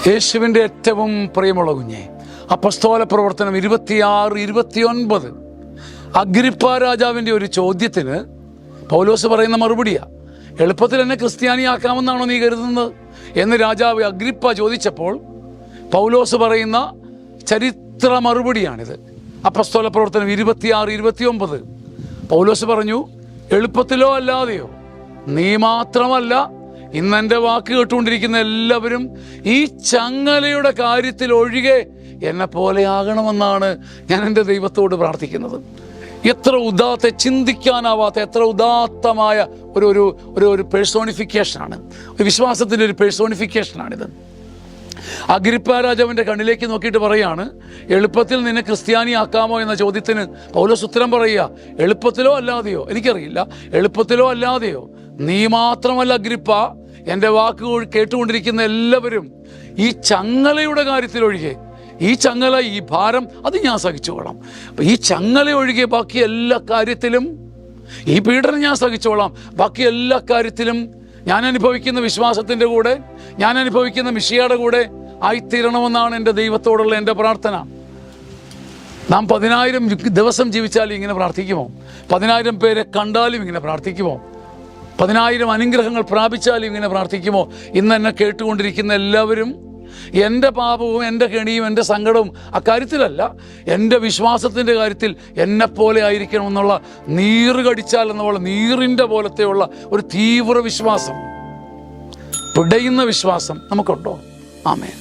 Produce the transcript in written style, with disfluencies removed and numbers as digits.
യേശുവിൻ്റെ ഏറ്റവും പ്രിയമുള്ള കുഞ്ഞെ, അപ്പസ്തോല പ്രവർത്തനം 26-29 അഗ്രിപ്പ രാജാവിൻ്റെ ഒരു ചോദ്യത്തിന് പൗലോസ് പറയുന്ന മറുപടിയാ. എളുപ്പത്തിൽ എന്നെ ക്രിസ്ത്യാനിയാക്കാമെന്നാണോ നീ കരുതുന്നത് എന്ന് രാജാവ് അഗ്രിപ്പ ചോദിച്ചപ്പോൾ പൗലോസ് പറയുന്ന ചരിത്ര മറുപടിയാണിത്. അപ്പസ്തോല പ്രവർത്തനം 26-29 പൗലോസ് പറഞ്ഞു, എളുപ്പത്തിലോ അല്ലാതെയോ നീ മാത്രമല്ല, ഇന്നെൻ്റെ വാക്ക് കേട്ടുകൊണ്ടിരിക്കുന്ന എല്ലാവരും ഈ ചങ്ങലയുടെ കാര്യത്തിൽ ഒഴികെ എന്നെ പോലെ ആകണമെന്നാണ് ഞാൻ എൻ്റെ ദൈവത്തോട് പ്രാർത്ഥിക്കുന്നത്. എത്ര ചിന്തിക്കാനാവാത്ത എത്ര ഉദാത്തമായ ഒരു പേഴ്സോണിഫിക്കേഷനാണ്, ഒരു വിശ്വാസത്തിൻ്റെ ഒരു പേഴ്സോണിഫിക്കേഷനാണിത്. അഗ്രിപ്പ രാജാവിൻ്റെ കണ്ണിലേക്ക് നോക്കിയിട്ട് പറയാണ്, എളുപ്പത്തിൽ നിന്നെ ക്രിസ്ത്യാനിയാക്കാമോ എന്ന ചോദ്യത്തിന് പൗലോസ് ഉത്തരം പറയുക, എളുപ്പത്തിലോ അല്ലാതെയോ എനിക്കറിയില്ല, എളുപ്പത്തിലോ അല്ലാതെയോ നീ മാത്രമല്ല അഗ്രിപ്പ, എൻ്റെ വാക്ക് കേട്ടുകൊണ്ടിരിക്കുന്ന എല്ലാവരും ഈ ചങ്ങലയുടെ കാര്യത്തിൽ ഒഴികെ, ഈ ചങ്ങല, ഈ ഭാരം അത് ഞാൻ സഹിച്ചോളാം. അപ്പം ഈ ചങ്ങല ഒഴികെ ബാക്കി എല്ലാ കാര്യത്തിലും, ഈ പീഡനം ഞാൻ സഹിച്ചോളാം, ബാക്കി എല്ലാ കാര്യത്തിലും ഞാൻ അനുഭവിക്കുന്ന വിശ്വാസത്തിൻ്റെ കൂടെ, ഞാൻ അനുഭവിക്കുന്ന മിശിഹയുടെ കൂടെ ആയിത്തീരണമെന്നാണ് എൻ്റെ ദൈവത്തോടുള്ള എൻ്റെ പ്രാർത്ഥന. നാം 10,000 ദിവസം ജീവിച്ചാലും ഇങ്ങനെ പ്രാർത്ഥിക്കുമോ? 10,000 പേരെ കണ്ടാലും ഇങ്ങനെ പ്രാർത്ഥിക്കുമോ? 10,000 അനുഗ്രഹങ്ങൾ പ്രാപിച്ചാലും ഇങ്ങനെ പ്രാർത്ഥിക്കുമോ? ഇന്ന് എന്നെ കേട്ടുകൊണ്ടിരിക്കുന്ന എല്ലാവരും എൻ്റെ പാപവും എൻ്റെ കെണിയും എൻ്റെ സങ്കടവും അക്കാര്യത്തിലല്ല, എൻ്റെ വിശ്വാസത്തിൻ്റെ കാര്യത്തിൽ എന്നെപ്പോലെ ആയിരിക്കണമെന്നുള്ള നീറ് കടിച്ചാൽ എന്നുള്ള നീറിൻ്റെ പോലത്തെയുള്ള ഒരു തീവ്ര വിശ്വാസം, പിടയുന്ന വിശ്വാസം നമുക്കുണ്ടോ? ആമേൻ.